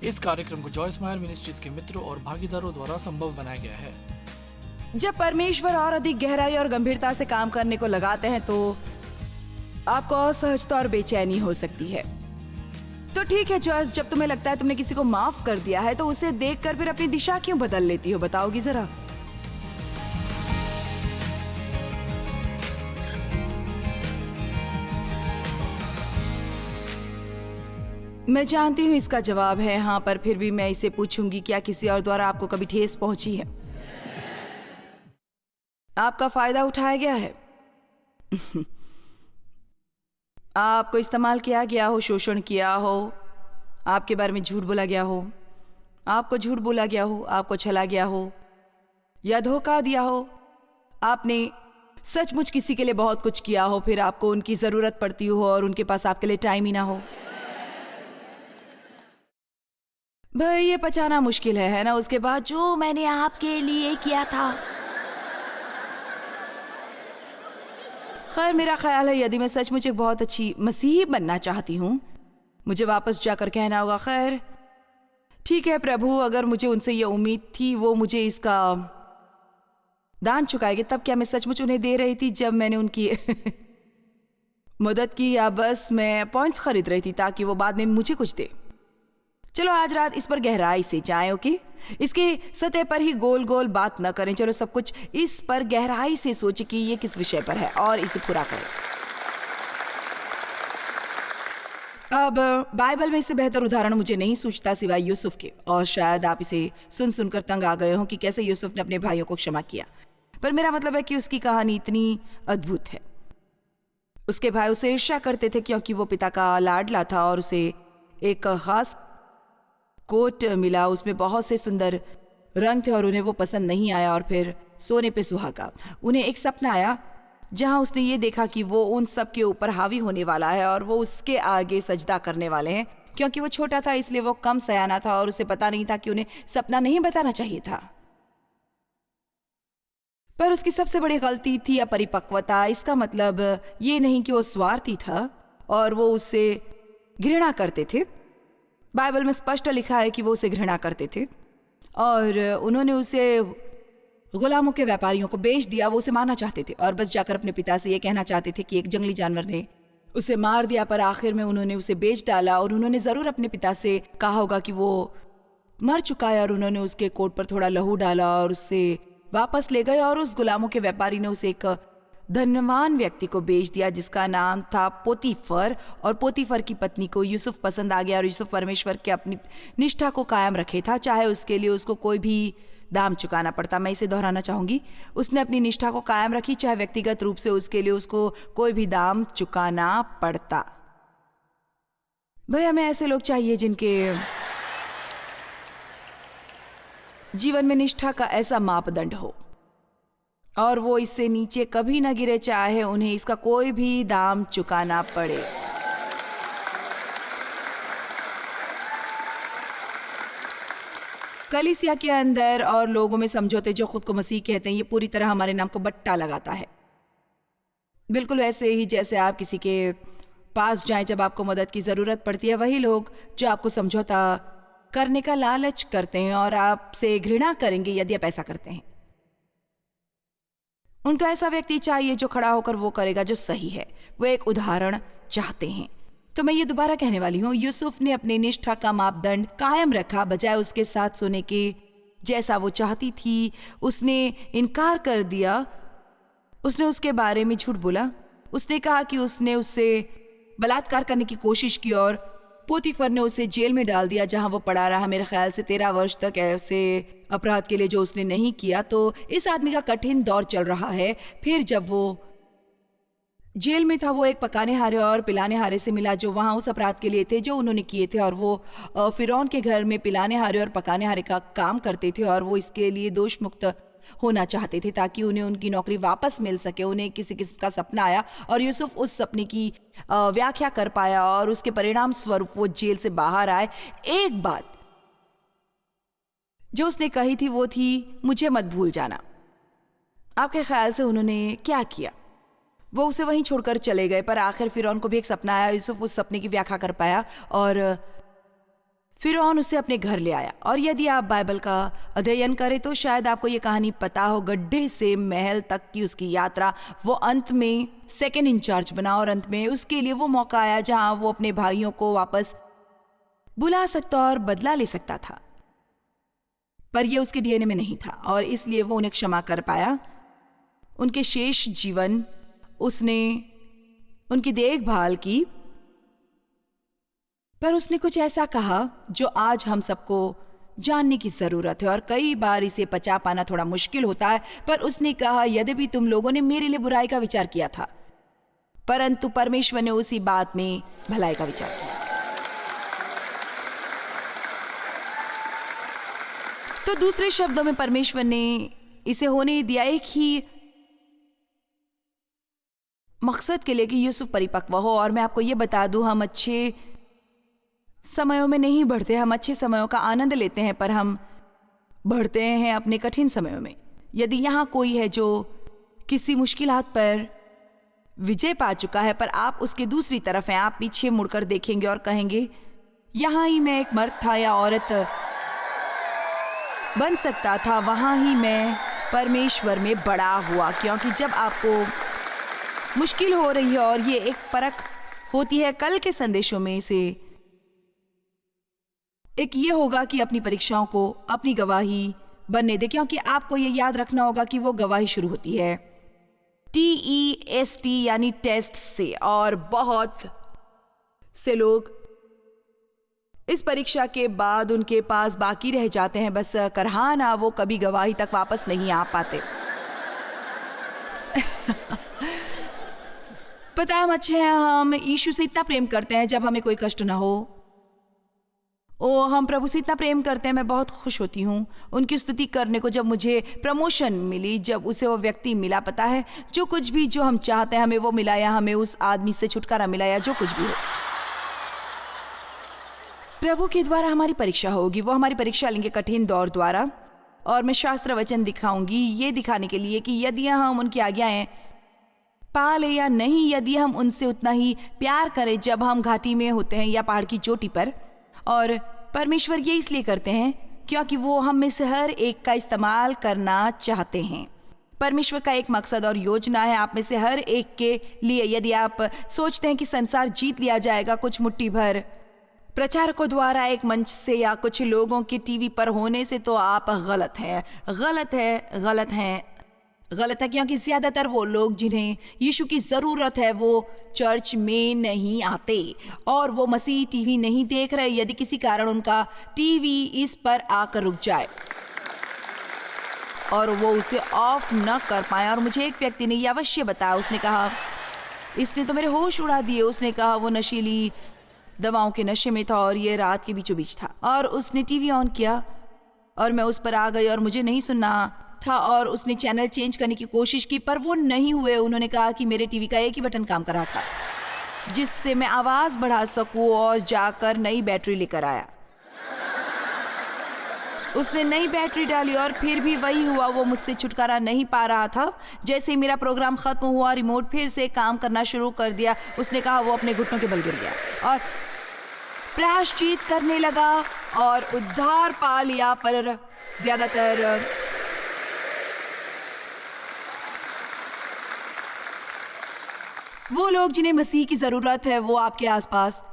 इस कार्यक्रम को जॉय स्माइल मिनिस्ट्रीज के मित्रों और भागीदारों द्वारा संभव बनाया गया है। जब परमेश्वर और अधिक गहराई और गंभीरता से काम करने को लगाते हैं तो आपको असहजता और बेचैनी हो सकती है। तो ठीक है जॉयस, जब तुम्हें लगता है तुमने किसी को माफ कर दिया है तो उसे देखकर फिर अपनी दिशा क्यों बदल लेती हो, बताओगी जरा? मैं जानती हूँ इसका जवाब है हाँ, पर फिर भी मैं इसे पूछूंगी, क्या किसी और द्वारा आपको कभी ठेस पहुंची है? आपका फायदा उठाया गया है? आपको इस्तेमाल किया गया हो, शोषण किया हो, आपके बारे में झूठ बोला गया हो, आपको झूठ बोला गया हो, आपको छला गया हो या धोखा दिया हो, आपने सचमुच किसी के लिए बहुत कुछ किया हो, फिर आपको उनकी जरूरत पड़ती हो और उनके पास आपके लिए टाइम ही ना हो। भाई ये पचाना मुश्किल है ना? उसके बाद जो मैंने आपके लिए किया था। खैर मेरा ख्याल है यदि मैं सचमुच एक बहुत अच्छी मसीही बनना चाहती हूँ, मुझे वापस जाकर कहना होगा, खैर ठीक है प्रभु, अगर मुझे उनसे ये उम्मीद थी वो मुझे इसका दान चुकाएंगे, तब क्या मैं सचमुच उन्हें दे रही थी जब मैंने उनकी मदद की, या बस मैं पॉइंट्स खरीद रही थी ताकि वो बाद में मुझे कुछ दे? चलो आज रात इस पर गहराई से जाएं, ओके? इसके सतह पर ही गोल गोल बात न करें, चलो सब कुछ इस पर गहराई से सोचें कि ये किस विषय पर है और इसे पूरा करें। अब बाइबल में इससे बेहतर उदाहरण मुझे नहीं सूझता सिवाय यूसुफ के, और शायद आप इसे सुन सुनकर तंग आ गए हो कि कैसे यूसुफ ने अपने भाइयों को क्षमा किया, पर मेरा मतलब है कि उसकी कहानी इतनी अद्भुत है। उसके भाई उसे ईर्ष्या करते थे क्योंकि वो पिता का लाडला था और उसे एक खास कोट मिला, उसमें बहुत से सुंदर रंग थे और उन्हें वो पसंद नहीं आया, और फिर सोने पे सुहागा। उन्हें एक सपना आया जहां उसने ये देखा कि वो उन सब के ऊपर हावी होने वाला है और वो उसके आगे सजदा करने वाले हैं। क्योंकि वो छोटा था इसलिए वो कम सयाना था और उसे पता नहीं था कि उन्हें सपना नहीं बताना चाहिए था। पर उसकी सबसे बड़ी गलती थी अपरिपक्वता। इसका मतलब ये नहीं कि वो स्वार्थी था और वो उससे घृणा करते थे। बाइबल में स्पष्ट लिखा है कि वो उसे घृणा करते थे और उन्होंने उसे गुलामों के व्यापारियों को बेच दिया। वो उसे मारना चाहते थे और बस जाकर अपने पिता से ये कहना चाहते थे कि एक जंगली जानवर ने उसे मार दिया, पर आखिर में उन्होंने उसे बेच डाला और उन्होंने जरूर अपने पिता से कहा होगा कि वो मर चुका है, और उन्होंने उसके कोट पर थोड़ा लहू डाला और उससे वापस ले गए और उस गुलामों के व्यापारी ने उसे एक धनवान व्यक्ति को बेच दिया जिसका नाम था पोतीफर, और पोतीफर की पत्नी को यूसुफ पसंद आ गया और यूसुफ परमेश्वर के अपनी निष्ठा को कायम रखे था, चाहे उसके लिए उसको कोई भी दाम चुकाना पड़ता। मैं इसे दोहराना चाहूंगी, उसने अपनी निष्ठा को कायम रखी चाहे व्यक्तिगत रूप से उसके लिए उसको कोई भी दाम चुकाना पड़ता। भाई हमें ऐसे लोग चाहिए जिनके जीवन में निष्ठा का ऐसा मापदंड हो और वो इससे नीचे कभी न गिरे, चाहे उन्हें इसका कोई भी दाम चुकाना पड़े। कलीसिया के अंदर और लोगों में समझौते जो खुद को मसीह कहते हैं, ये पूरी तरह हमारे नाम को बट्टा लगाता है। बिल्कुल वैसे ही जैसे आप किसी के पास जाएं जब आपको मदद की जरूरत पड़ती है, वही लोग जो आपको समझौता करने का लालच करते हैं और आपसे घृणा करेंगे यदि आप ऐसा करते हैं। उनका ऐसा व्यक्ति चाहिए जो खड़ा होकर वो करेगा जो सही है। वो एक उदाहरण चाहते हैं। तो मैं ये दोबारा कहने वाली हूँ, यूसुफ ने अपनी निष्ठा का मापदंड कायम रखा बजाय उसके साथ सोने के जैसा वो चाहती थी। उसने इनकार कर दिया, उसने उसके बारे में झूठ बोला, उसने कहा कि उसने उससे बलात्कार करने की कोशिश की और पोतीफर ने उसे जेल में डाल दिया जहां वो पड़ा रहा, मेरे ख्याल से 13 वर्ष तक, ऐसे अपराध के लिए जो उसने नहीं किया। तो इस आदमी का कठिन दौर चल रहा है। फिर जब वो जेल में था वो एक पकाने हारे और पिलाने हारे से मिला जो वहां उस अपराध के लिए थे जो उन्होंने किए थे, और वो फिरौन के घर में पिलाने हारे और पकाने हारे का काम करते थे और वो इसके लिए दोष मुक्त होना चाहते थे ताकि उन्हें उनकी नौकरी वापस मिल सके। उन्हें किसी किस्म का सपना आया और यूसुफ उस सपने की व्याख्या कर पाया और उसके परिणाम स्वरूप वो जेल से बाहर आए। एक बात जो उसने कही थी वो थी, मुझे मत भूल जाना। आपके ख्याल से उन्होंने क्या किया? वो उसे वहीं छोड़कर चले गए, पर आखिर फिरौन को भी एक सपना आया। यूसुफ उस सपने की व्याख्या कर पाया और फिरौन उसे अपने घर ले आया। और यदि आप बाइबल का अध्ययन करें तो शायद आपको ये कहानी पता हो, गड्ढे से महल तक की उसकी यात्रा, वो अंत में सेकंड इंचार्ज बना और अंत में उसके लिए वो मौका आया जहां वो अपने भाइयों को वापस बुला सकता और बदला ले सकता था। पर यह उसके डीएनए में नहीं था और इसलिए वो उन्हें क्षमा कर पाया। उनके शेष जीवन उसने उनकी देखभाल की, पर उसने कुछ ऐसा कहा जो आज हम सबको जानने की जरूरत है और कई बार इसे पचा पाना थोड़ा मुश्किल होता है। पर उसने कहा, यद्यपि तुम लोगों ने मेरे लिए बुराई का विचार किया था, परंतु परमेश्वर ने उसी बात में भलाई का विचार किया। तो दूसरे शब्दों में परमेश्वर ने इसे होने दिया एक ही मकसद के लिए कि यूसुफ परिपक्व हो। और मैं आपको यह बता दूं, हम अच्छे समयों में नहीं बढ़ते, हम अच्छे समयों का आनंद लेते हैं, पर हम बढ़ते हैं अपने कठिन समयों में। यदि यहाँ कोई है जो किसी मुश्किलात पर विजय पा चुका है, पर आप उसके दूसरी तरफ हैं, आप पीछे मुड़कर देखेंगे और कहेंगे, यहाँ ही मैं एक मर्द था या औरत बन सकता था, वहां ही मैं परमेश्वर में बड़ा हुआ। क्योंकि जब आपको मुश्किल हो रही है और ये एक परख होती है, कल के संदेशों में से एक ये होगा कि अपनी परीक्षाओं को अपनी गवाही बनने दे, क्योंकि आपको ये याद रखना होगा कि वो गवाही शुरू होती है TEST यानी टेस्ट से। और बहुत से लोग इस परीक्षा के बाद उनके पास बाकी रह जाते हैं, बस करहाना वो कभी गवाही तक वापस नहीं आ पाते। पता है हम अच्छे हैं, हम यीशु से इतना प्रेम करते हैं जब हमें कोई कष्ट ना हो। हम प्रभु से इतना प्रेम करते हैं, मैं बहुत खुश होती हूँ उनकी स्तुति करने को जब मुझे प्रमोशन मिली, जब उसे वो व्यक्ति मिला। पता है, जो कुछ भी जो हम चाहते हैं हमें वो मिला, या हमें उस आदमी से छुटकारा मिला, या जो कुछ भी हो, प्रभु के द्वारा हमारी परीक्षा होगी। वो हमारी परीक्षा लेंगे कठिन दौर द्वारा। और मैं शास्त्र वचन दिखाऊंगी ये दिखाने के लिए कि यदि हम उनकी आज्ञाएं पाले या नहीं, यदि हम उनसे उतना ही प्यार करें जब हम घाटी में होते हैं या पहाड़ की चोटी पर। और परमेश्वर ये इसलिए करते हैं क्योंकि वो हम में से हर एक का इस्तेमाल करना चाहते हैं। परमेश्वर का एक मकसद और योजना है आप में से हर एक के लिए। यदि आप सोचते हैं कि संसार जीत लिया जाएगा कुछ मुट्ठी भर प्रचारकों द्वारा एक मंच से या कुछ लोगों के टीवी पर होने से, तो आप गलत हैं, गलत है, गलत हैं, गलत है। क्योंकि ज्यादातर वो लोग जिन्हें यीशु की जरूरत है वो चर्च में नहीं आते और वो मसीह टीवी नहीं देख रहे, यदि किसी कारण उनका टीवी इस पर आकर रुक जाए और वो उसे ऑफ न कर पाए। और मुझे एक व्यक्ति ने यह अवश्य बताया, उसने कहा, इसने तो मेरे होश उड़ा दिए। उसने कहा वो नशीली दवाओं के नशे में था और ये रात के बीचों बीच था, और उसने टीवी ऑन किया और मैं उस पर आ गई और मुझे नहीं सुनना था, और उसने चैनल चेंज करने की कोशिश की पर वो नहीं हुए। उन्होंने कहा कि मेरे टीवी का एक ही बटन काम कर रहा था जिससे मैं आवाज बढ़ा सकूं, और जाकर नई बैटरी लेकर आया। उसने नई बैटरी डाली और फिर भी वही हुआ, वो मुझसे छुटकारा नहीं पा रहा था। जैसे ही मेरा प्रोग्राम खत्म हुआ, रिमोट फिर से काम करना शुरू कर दिया। उसने कहा वो अपने घुटनों के बल गिर गया और प्रायश्चित करने लगा और उद्धार पा लिया। पर ज्यादातर वो लोग जिन्हें मसीह की जरूरत है वो आपके आसपास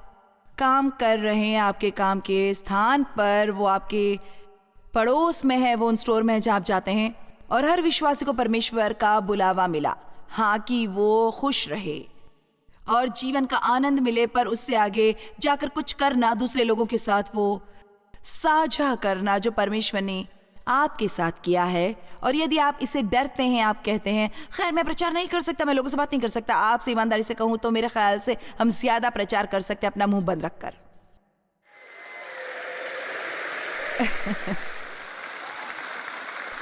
काम कर रहे हैं, आपके काम के स्थान पर, वो आपके पड़ोस में है, वो उन स्टोर में है जहाँ आप जाते हैं। और हर विश्वासी को परमेश्वर का बुलावा मिला, हाँ, कि वो खुश रहे और जीवन का आनंद मिले, पर उससे आगे जाकर कुछ करना, दूसरे लोगों के साथ वो साझा करना जो परमेश्वर ने आपके साथ किया है। और यदि आप इसे डरते हैं, आप कहते हैं खैर मैं प्रचार नहीं कर सकता, मैं लोगों से बात नहीं कर सकता, आपसे ईमानदारी से कहूं तो मेरे ख्याल से हम ज्यादा प्रचार कर सकते हैं अपना मुंह बंद रखकर।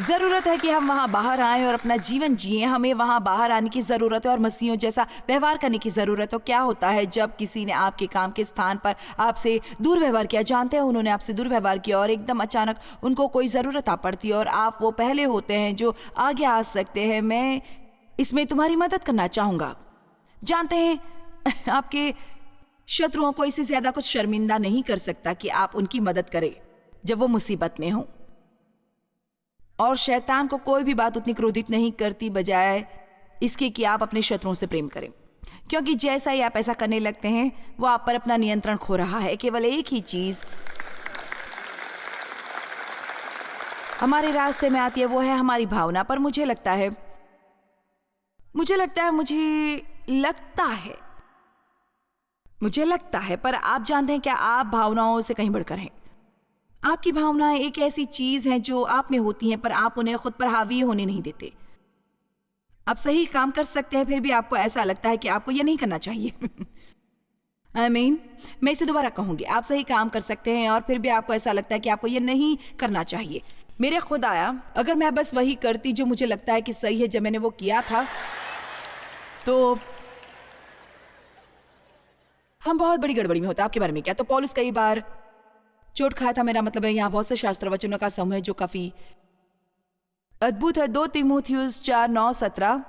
जरूरत है कि हम वहां बाहर आएं और अपना जीवन जिए। हमें वहां बाहर आने की जरूरत है और मसीहों जैसा व्यवहार करने की जरूरत है। क्या होता है जब किसी ने आपके काम के स्थान पर आपसे दुर्व्यवहार किया, जानते हैं उन्होंने आपसे दुर्व्यवहार किया और एकदम अचानक उनको कोई जरूरत आ पड़ती है और आप वो पहले होते हैं जो आगे आ सकते हैं। मैं इसमें तुम्हारी मदद करना चाहूंगा। जानते हैं आपके शत्रुओं को इससे ज्यादा कुछ शर्मिंदा नहीं कर सकता कि आप उनकी मदद करें जब वो मुसीबत में हो। और शैतान को कोई भी बात उतनी क्रोधित नहीं करती बजाय इसके कि आप अपने शत्रुओं से प्रेम करें, क्योंकि जैसा ही आप ऐसा करने लगते हैं वो आप पर अपना नियंत्रण खो रहा है। केवल एक ही चीज हमारे रास्ते में आती है, वो है हमारी भावना। पर मुझे लगता है पर आप जानते हैं क्या, आप भावनाओं से कहीं बढ़कर हैं। आपकी भावनाएं एक ऐसी चीज हैं जो आप में होती हैं, पर आप उन्हें खुद पर हावी होने नहीं देते। आप सही काम कर सकते हैं, फिर भी आपको ऐसा लगता है कि आपको यह नहीं करना चाहिए। मैं इसे दोबारा कहूंगी, आप सही काम कर सकते हैं और फिर भी आपको ऐसा लगता है कि आपको यह नहीं करना चाहिए। मेरे खुद आया, अगर मैं बस वही करती जो मुझे लगता है कि सही है, जब मैंने वो किया था तो हम बहुत बड़ी गड़बड़ी में होता। आपके बारे में क्या? तो पौलुस कई बार चोट खाया था। मेरा मतलब है यहाँ बहुत से शास्त्र वचनों का समूह है जो काफी अद्भुत है। 2 तीमुथियुस 4:9-17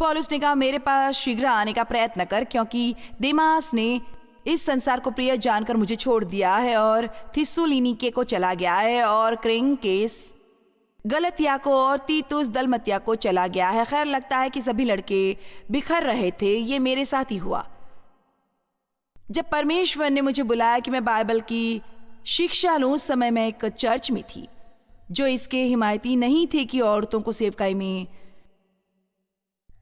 पौलुस ने कहा, मेरे पास शीघ्र आने का प्रयत्न कर, क्योंकि देमास ने इस संसार को प्रिय जानकर मुझे छोड़ दिया है और थिस्सलुनीके को चला गया है, और क्रेंकेस गलतिया को और तीतुस दलमतिया को चला गया है। खैर, लगता है कि सभी लड़के बिखर रहे थे। ये मेरे साथ ही हुआ जब परमेश्वर ने मुझे बुलाया कि मैं बाइबल की शिक्षा लूं। उस समय मैं एक चर्च में थी जो इसके हिमायती नहीं थे कि औरतों को सेवकाई में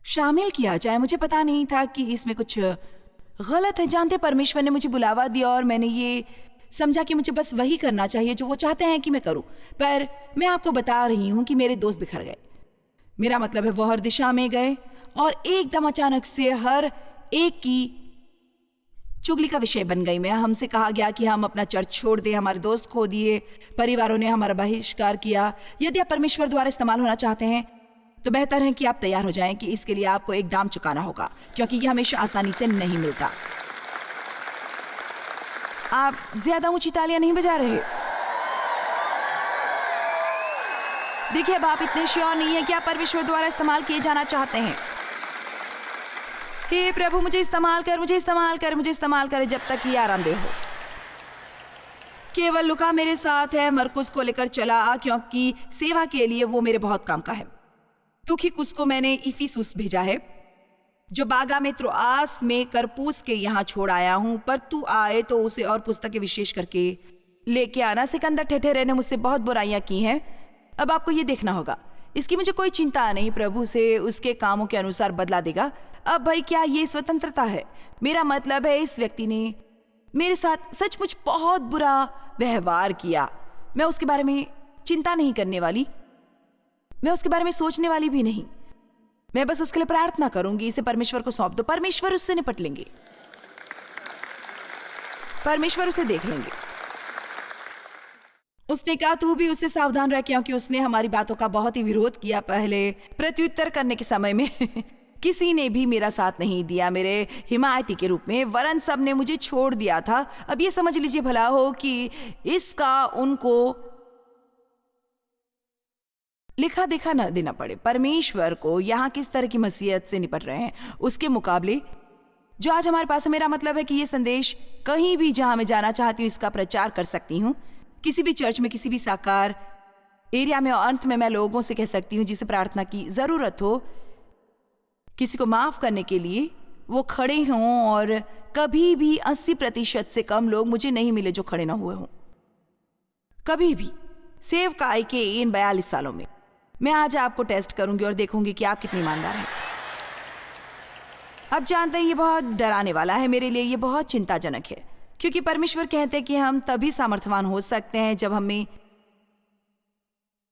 शामिल किया जाए। मुझे पता नहीं था कि इसमें कुछ गलत है। जानते, परमेश्वर ने मुझे बुलावा दिया और मैंने ये समझा कि मुझे बस वही करना चाहिए जो वो चाहते हैं कि मैं करूं। पर मैं आपको बता रही हूं कि मेरे दोस्त बिखर गए। मेरा मतलब है वो हर दिशा में गए और एकदम अचानक से हर एक की चुगली का विषय बन गई मैं। हमसे कहा गया कि हम अपना चर्च छोड़ दें, हमारे दोस्त खो दिए, परिवारों ने हमारा बहिष्कार किया। यदि आप परमेश्वर द्वारा इस्तेमाल होना चाहते हैं तो बेहतर है कि आप तैयार हो जाएं कि इसके लिए आपको एक दाम चुकाना होगा, क्योंकि यह हमेशा आसानी से नहीं मिलता। आप ज्यादा ऊंची तालियां नहीं बजा रहे। देखिए, अब आप इतने श्योर नहीं है कि आप परमेश्वर द्वारा इस्तेमाल किए जाना चाहते हैं। हे प्रभु, मुझे इस्तेमाल कर, मुझे इस्तेमाल कर, मुझे इस्तेमाल करे जब तक कि आरामदेह हो। केवल लुका मेरे साथ है, मरकुस को लेकर चला क्योंकि सेवा के लिए वो मेरे बहुत काम का है। तुखिकुस को मैंने इफिसुस भेजा है जो बागा में त्रोआस में करपूस के यहाँ छोड़ आया हूं। पर तू आए तो उसे और पुस्तकें विशेष करके लेके आना। सिकंदर ठेठेरे ने मुझसे बहुत बुराइयां की हैं। अब आपको ये देखना होगा। इसकी मुझे कोई चिंता नहीं, प्रभु से उसके कामों के अनुसार बदला देगा। अब भाई, क्या ये स्वतंत्रता है? मेरा मतलब है, इस व्यक्ति ने मेरे साथ सचमुच बहुत बुरा व्यवहार किया। मैं उसके बारे में चिंता नहीं करने वाली, मैं उसके बारे में सोचने वाली भी नहीं। मैं बस उसके लिए प्रार्थना करूंगी। इसे परमेश्वर को सौंप दो, परमेश्वर उससे निपट लेंगे, परमेश्वर उसे देख लेंगे। उसने कहा, तू भी उससे सावधान रह, क्योंकि उसने हमारी बातों का बहुत ही विरोध किया। पहले प्रत्युत्तर करने के समय में किसी ने भी मेरा साथ नहीं दिया मेरे हिमायती के रूप में, वरन सब ने मुझे छोड़ दिया था। अब ये समझ लीजिए भला हो कि इसका उनको लिखा देखा न देना पड़े। परमेश्वर को यहाँ किस तरह की मसीहत से निपट रहे हैं उसके मुकाबले जो आज हमारे पास है। मेरा मतलब है कि ये संदेश कहीं भी जहां मैं जाना चाहती हूँ इसका प्रचार कर सकती हूँ, किसी भी चर्च में, किसी भी साकार एरिया में। और अंत में मैं लोगों से कह सकती हूँ जिसे प्रार्थना की जरूरत हो, किसी को माफ करने के लिए वो खड़े हों। और कभी भी 80% से कम लोग मुझे नहीं मिले जो खड़े ना हुए हों, कभी भी, सेवकाई के इन 42 सालों में। मैं आज आपको टेस्ट करूंगी और देखूंगी कि आप कितनी ईमानदार हैं। अब जानते हैं, ये बहुत डराने वाला है मेरे लिए, ये बहुत चिंताजनक है, क्योंकि परमेश्वर कहते हैं कि हम तभी सामर्थ्यवान हो सकते हैं जब हमें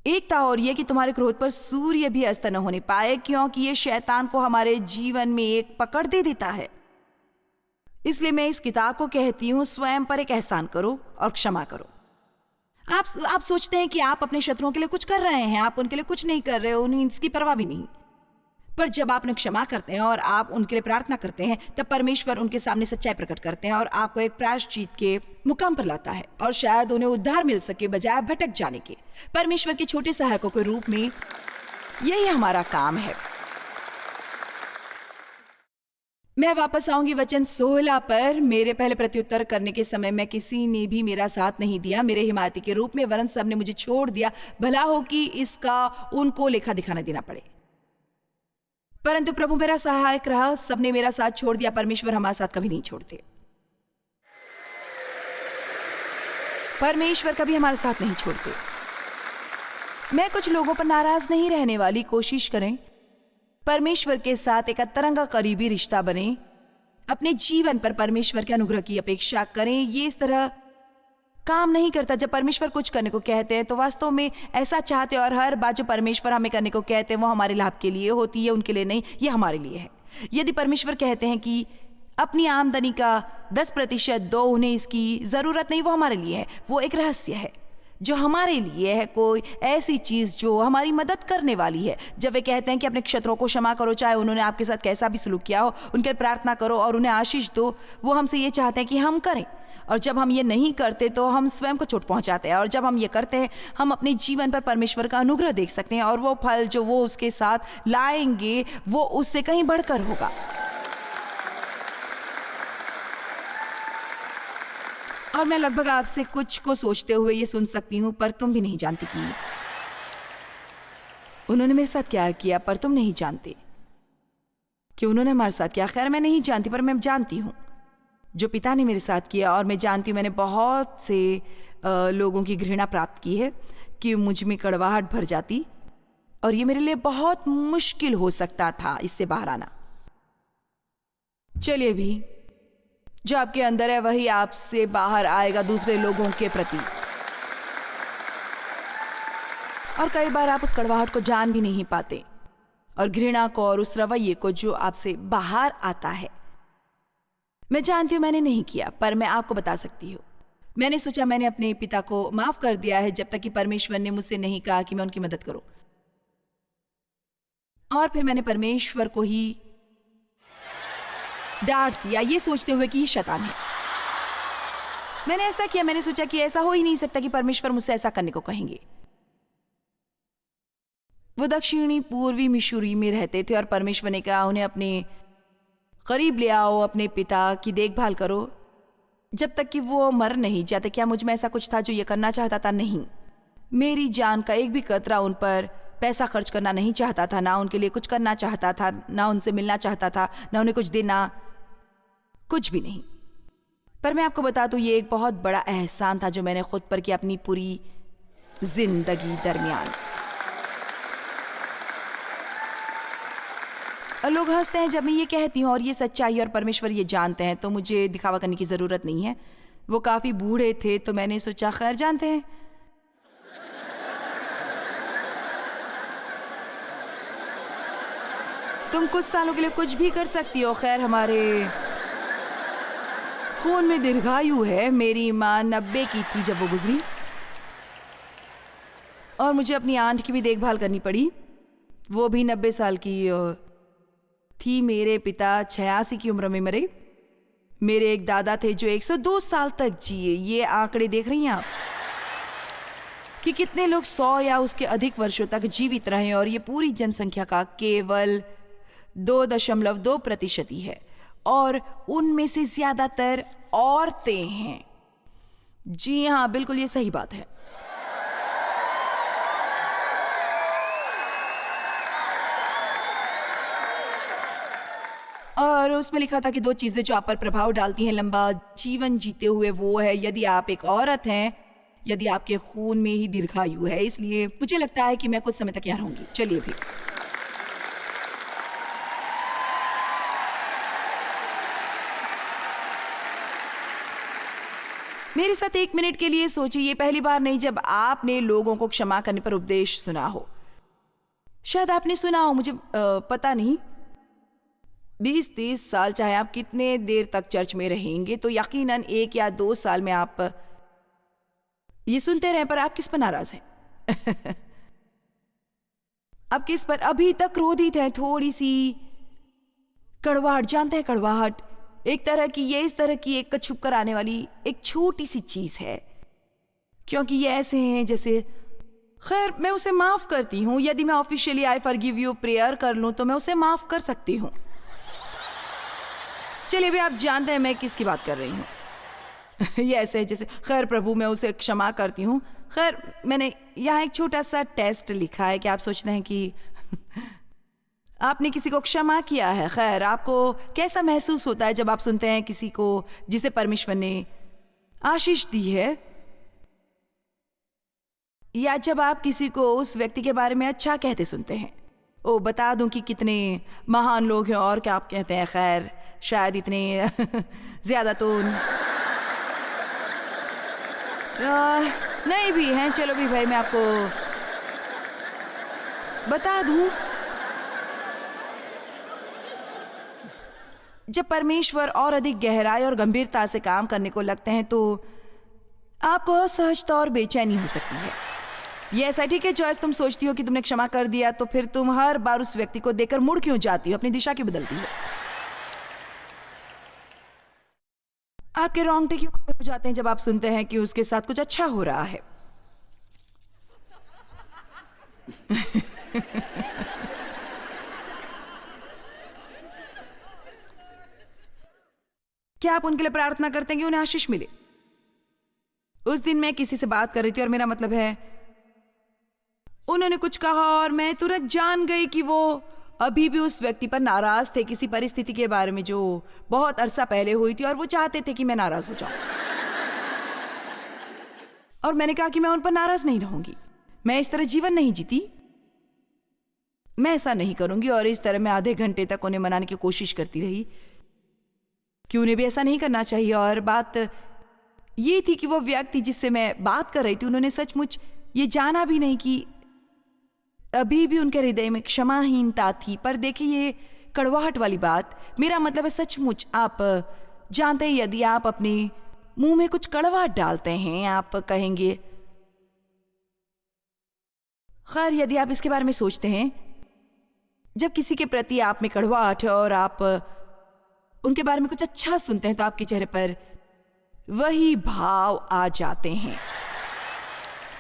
एकता और यह कि तुम्हारे क्रोध पर सूर्य भी अस्त न होने पाए, क्योंकि ये शैतान को हमारे जीवन में एक पकड़ दे देता है। इसलिए मैं इस किताब को कहती हूं, स्वयं पर एक एहसान करो और क्षमा करो। आप सोचते हैं कि आप अपने शत्रुओं के लिए कुछ कर रहे हैं, आप उनके लिए कुछ नहीं कर रहे हो, उन्हें इसकी परवाह भी नहीं। पर जब आप उन्हें क्षमा करते हैं और आप उनके लिए प्रार्थना करते हैं, तब परमेश्वर उनके सामने सच्चाई प्रकट करते हैं और आपको एक प्रायश्चित के मुकाम पर लाता है, और शायद उन्हें उद्धार मिल सके बजाय भटक जाने के। परमेश्वर के छोटे सहायकों के रूप में यही हमारा काम है। मैं वापस आऊंगी वचन 16 पर। मेरे पहले प्रत्युत्तर करने के समय में किसी ने भी मेरा साथ नहीं दिया मेरे हिमायती के रूप में, वरन सब ने मुझे छोड़ दिया। भला हो कि इसका उनको लेखा दिखाना देना पड़े। परंतु प्रभु मेरा सहायक रहा, सबने मेरा साथ छोड़ दिया, परमेश्वर हमारा साथ कभी नहीं छोड़ते। परमेश्वर कभी हमारा साथ नहीं छोड़ते। मैं कुछ लोगों पर नाराज नहीं रहने वाली। कोशिश करें परमेश्वर के साथ एक अतरंगा करीबी रिश्ता बने। अपने जीवन पर परमेश्वर के अनुग्रह की अपेक्षा करें। ये इस तरह काम नहीं करता। जब परमेश्वर कुछ करने को कहते हैं तो वास्तव में ऐसा चाहते हैं, और हर बात जो परमेश्वर हमें करने को कहते हैं वो हमारे लाभ के लिए होती है, उनके लिए नहीं, ये हमारे लिए है। यदि परमेश्वर कहते हैं कि अपनी आमदनी का 10% दो, उन्हें इसकी जरूरत नहीं, वो हमारे लिए है। वो एक रहस्य है जो हमारे लिए है, कोई ऐसी चीज जो हमारी मदद करने वाली है। जब वे कहते हैं कि अपने शत्रुओं को क्षमा करो, चाहे उन्होंने आपके साथ कैसा भी सलूक किया हो, उनके प्रार्थना करो और उन्हें आशीष दो, वो हमसे ये चाहते हैं कि हम करें। और जब हम ये नहीं करते तो हम स्वयं को चोट पहुंचाते हैं। और जब हम ये करते हैं हम अपने जीवन पर परमेश्वर का अनुग्रह देख सकते हैं, और वो फल जो वो उसके साथ लाएंगे वो उससे कहीं बढ़कर होगा। और मैं लगभग आपसे कुछ को सोचते हुए ये सुन सकती हूँ, पर तुम भी नहीं जानती कि उन्होंने मेरे साथ क्या किया। पर तुम नहीं जानते कि उन्होंने हमारे साथ क्या। खैर मैं नहीं जानती, पर मैं जानती हूँ जो पिता ने मेरे साथ किया। और मैं जानती हूँ मैंने बहुत से लोगों की घृणा प्राप्त की है कि मुझ में कड़वाहट भर जाती, और ये मेरे लिए बहुत मुश्किल हो सकता था इससे बाहर आना। चलिए भी जो आपके अंदर है वही आपसे बाहर आएगा दूसरे लोगों के प्रति। और कई बार आप उस कड़वाहट को जान भी नहीं पाते, और घृणा को और उस रवैये को जो आपसे बाहर आता है। मैं जानती हूं मैंने नहीं किया, पर मैं आपको बता सकती हूँ मैंने सोचा मैंने अपने पिता को माफ कर दिया है, जब तक कि परमेश्वर ने मुझसे नहीं कहा कि मैं उनकी मदद करूं। और फिर मैंने परमेश्वर को ही डांट दिया, ये सोचते हुए कि ये शैतान है। मैंने ऐसा किया, मैंने सोचा कि ऐसा हो ही नहीं सकता कि परमेश्वर मुझसे ऐसा करने को कहेंगे। वो दक्षिणी पूर्वी मिशूरी में रहते थे, और परमेश्वर ने कहा उन्हें अपने करीब ले आओ, अपने पिता की देखभाल करो जब तक कि वो मर नहीं जाते। क्या मुझ में ऐसा कुछ था जो ये करना चाहता था? नहीं। मेरी जान का एक भी कतरा उन पर पैसा खर्च करना नहीं चाहता था, ना उनके लिए कुछ करना चाहता था, ना उनसे मिलना चाहता था, ना उन्हें कुछ देना, कुछ भी नहीं। पर मैं आपको बता दूं ये एक बहुत बड़ा एहसान था जो मैंने खुद पर किया अपनी पूरी जिंदगी दरमियान। और लोग हंसते हैं जब मैं ये कहती हूँ, और ये सच्चाई और परमेश्वर ये जानते हैं, तो मुझे दिखावा करने की जरूरत नहीं है। वो काफी बूढ़े थे तो मैंने सोचा खैर जानते हैं, तुम कुछ सालों के लिए कुछ भी कर सकती हो। खैर हमारे खून में दीर्घायु है। मेरी माँ 90 की थी जब वो गुजरी, और मुझे अपनी आंट की भी देखभाल करनी पड़ी। वो भी 90 साल की थी। मेरे पिता 86 की उम्र में मरे। मेरे एक दादा थे जो 102 साल तक जिए। ये आंकड़े देख रही हैं आप कि कितने लोग 100 या उसके अधिक वर्षों तक जीवित रहे, और ये पूरी जनसंख्या का केवल 2.2% ही है, और उनमें से ज्यादातर औरतें हैं। जी हाँ, बिल्कुल ये सही बात है। और उसमें लिखा था कि 2 चीजें जो आप पर प्रभाव डालती हैं लंबा जीवन जीते हुए, वो है यदि आप एक औरत हैं, यदि आपके खून में ही दीर्घायु है। इसलिए मुझे लगता है कि मैं कुछ समय तक यहाँ रहूंगी। चलिए भी मेरे साथ 1 मिनट के लिए सोचिए। ये पहली बार नहीं जब आपने लोगों को क्षमा करने पर उपदेश सुना हो। शायद आपने सुना हो, मुझे पता नहीं। 20-30 साल चाहे आप कितने देर तक चर्च में रहेंगे, तो यकीनन 1 या 2 साल में आप ये सुनते रहे, पर आप किस पर नाराज हैं? आप किस पर अभी तक क्रोधित हैं? थोड़ी सी कड़वाहट, जानते हैं कड़वाहट एक तरह की, ये इस तरह की एक छुप कर आने वाली एक छोटी सी चीज है, क्योंकि ये ऐसे हैं जैसे, खैर मैं उसे माफ करती हूं। यदि मैं officially I forgive you prayer कर लूं तो मैं उसे माफ कर सकती हूं। चलिए भी आप जानते हैं मैं किसकी बात कर रही हूँ। ये ऐसे है जैसे खैर प्रभु मैं उसे क्षमा करती हूँ। खैर मैंने यहाँ एक छोटा सा टेस्ट लिखा है कि आप सोचते हैं कि आपने किसी को क्षमा किया है। खैर आपको कैसा महसूस होता है जब आप सुनते हैं किसी को जिसे परमेश्वर ने आशीष दी है, या जब आप किसी को उस व्यक्ति के बारे में अच्छा कहते सुनते हैं। ओ बता दूं कि कितने महान लोग हैं और क्या आप कहते हैं, खैर शायद इतने ज्यादा तो नहीं भी हैं। चलो भी भाई मैं आपको बता दूं, जब परमेश्वर और अधिक गहराई और गंभीरता से काम करने को लगते हैं तो आपको असहजता और बेचैनी हो सकती है। ये ऐसा ठीक है जॉयस, तुम सोचती हो कि तुमने क्षमा कर दिया तो फिर तुम हर बार उस व्यक्ति को देखकर मुड़ क्यों जाती हो, अपनी दिशा क्यों बदलती हो? आपके रोंगटे क्यों खड़े हो जाते हैं जब आप सुनते हैं कि उसके साथ कुछ अच्छा हो रहा है? क्या आप उनके लिए प्रार्थना करते हैं कि उन्हें आशीष मिले? उस दिन मैं किसी से बात कर रही थी और मेरा मतलब है उन्होंने कुछ कहा और मैं तुरंत जान गई कि वो अभी भी उस व्यक्ति पर नाराज थे किसी परिस्थिति के बारे में जो बहुत अरसा पहले हुई थी और वो चाहते थे कि मैं नाराज हो जाऊं। और मैंने कहा कि मैं उन पर नाराज नहीं रहूंगी, मैं इस तरह जीवन नहीं जीती, मैं ऐसा नहीं करूंगी। और इस तरह मैं आधे घंटे तक उन्हें मनाने की कोशिश करती रही कि उन्हें भी ऐसा नहीं करना चाहिए। और बात ये थी कि वो व्यक्ति जिससे मैं बात कर रही थी उन्होंने सचमुच ये जाना भी नहीं कि अभी भी उनके हृदय में क्षमाहीनता थी। पर देखिए ये कड़वाहट वाली बात, मेरा मतलब है सचमुच आप जानते हैं यदि आप अपने मुंह में कुछ कड़वाहट डालते हैं आप कहेंगे। खैर यदि आप इसके बारे में सोचते हैं, जब किसी के प्रति आप में कड़वाहट है और आप उनके बारे में कुछ अच्छा सुनते हैं तो आपके चेहरे पर वही भाव आ जाते हैं।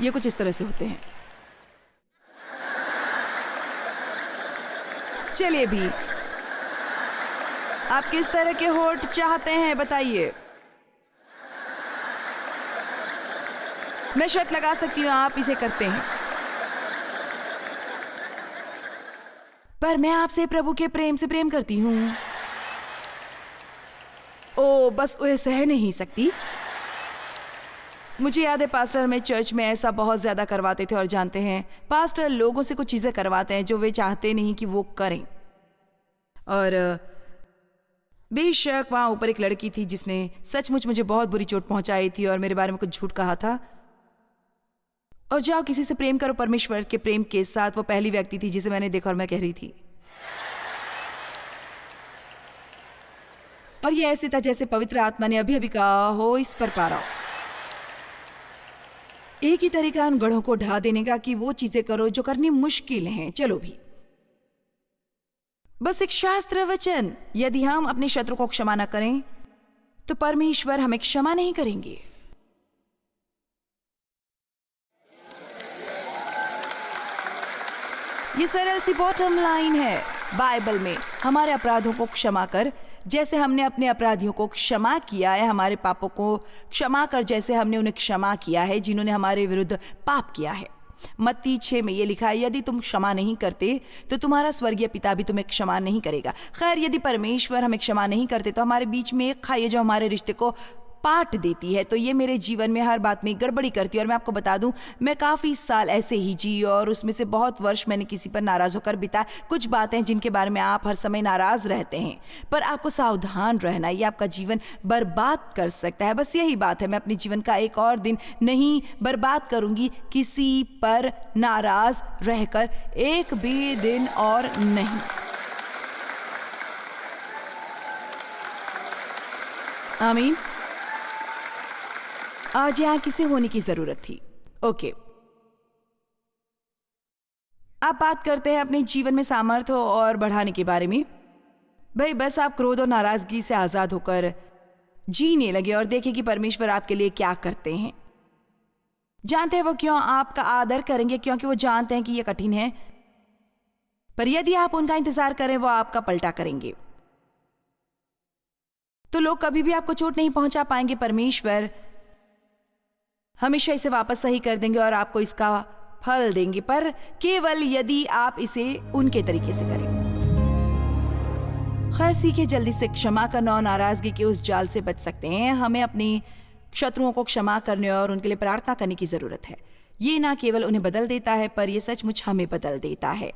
ये कुछ इस तरह से होते हैं। चलिए भी आप किस तरह के होठ चाहते हैं बताइए। मैं शर्त लगा सकती हूं आप इसे करते हैं, पर मैं आपसे प्रभु के प्रेम से प्रेम करती हूं। ओ बस वह सह नहीं सकती। मुझे याद है पास्टर में चर्च में ऐसा बहुत ज्यादा करवाते थे। और जानते हैं पास्टर लोगों से कुछ चीजें करवाते हैं जो वे चाहते नहीं कि वो करें। और बेशक वहां ऊपर एक लड़की थी जिसने सचमुच मुझे बहुत बुरी चोट पहुंचाई थी और मेरे बारे में कुछ झूठ कहा था। और जाओ किसी से प्रेम करो परमेश्वर के प्रेम के साथ। वो पहली व्यक्ति थी जिसे मैंने देखा और मैं कह रही थी। और ये ऐसे था जैसे पवित्र आत्मा ने अभी अभी कहा हो इस पर पारा। एक ही तरीका उन गढ़ों को ढा देने का कि वो चीजें करो जो करनी मुश्किल हैं। चलो भी बस एक शास्त्र वचन, यदि हम अपने शत्रु को क्षमा न करें तो परमेश्वर हमें क्षमा नहीं करेंगे। ये सरल सी बॉटम लाइन है। बाइबल में हमारे अपराधों को क्षमा कर जैसे हमने अपने अपराधियों को क्षमा किया है, हमारे पापों को क्षमा कर जैसे हमने उन्हें क्षमा किया है जिन्होंने हमारे विरुद्ध पाप किया है। मत्ती 6 में ये लिखा है, यदि तुम क्षमा नहीं करते तो तुम्हारा स्वर्गीय पिता भी तुम्हें क्षमा नहीं करेगा। खैर यदि परमेश्वर हमें क्षमा नहीं करते तो हमारे बीच में एक खाई जो हमारे रिश्ते को पाट देती है। तो ये मेरे जीवन में हर बात में गड़बड़ी करती है। और मैं आपको बता दूं मैं काफ़ी साल ऐसे ही जी और उसमें से बहुत वर्ष मैंने किसी पर नाराज़ होकर बिताए। कुछ बातें जिनके बारे में आप हर समय नाराज़ रहते हैं, पर आपको सावधान रहना, ये आपका जीवन बर्बाद कर सकता है। बस यही बात है, मैं अपने जीवन का एक और दिन नहीं बर्बाद करूंगी किसी पर नाराज़ रहकर, एक भी दिन और नहीं। आमीन। आज यहां किसे होने की जरूरत थी? ओके, आप बात करते हैं अपने जीवन में सामर्थ्य और बढ़ाने के बारे में। भाई बस आप क्रोध और नाराजगी से आजाद होकर जीने लगे और देखें कि परमेश्वर आपके लिए क्या करते हैं। जानते हैं वो क्यों आपका आदर करेंगे? क्योंकि वो जानते हैं कि ये कठिन है, पर यदि आप उनका इंतजार करें वो आपका पलटा करेंगे। तो लोग कभी भी आपको चोट नहीं पहुंचा पाएंगे। परमेश्वर हमेशा इसे वापस सही कर देंगे और आपको इसका फल देंगे, पर केवल यदि आप इसे उनके तरीके से करें। खैर, सीखे जल्दी से क्षमा करना और नाराजगी के उस जाल से बच सकते हैं। हमें अपनी शत्रुओं को क्षमा करने और उनके लिए प्रार्थना करने की जरूरत है। ये ना केवल उन्हें बदल देता है, पर यह सचमुच हमें बदल देता है।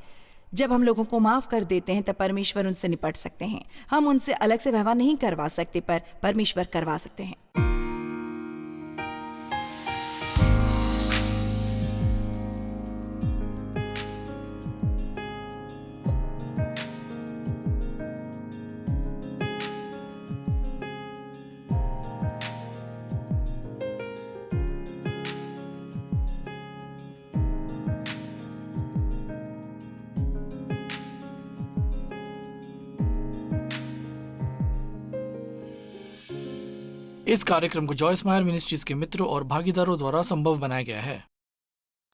जब हम लोगों को माफ कर देते हैं तब परमेश्वर उनसे निपट सकते हैं। हम उनसे अलग से व्यवहार नहीं करवा सकते, पर परमेश्वर करवा सकते हैं। इस कार्यक्रम को जॉयस मायर मिनिस्ट्रीज के मित्रों और भागीदारों द्वारा संभव बनाया गया है।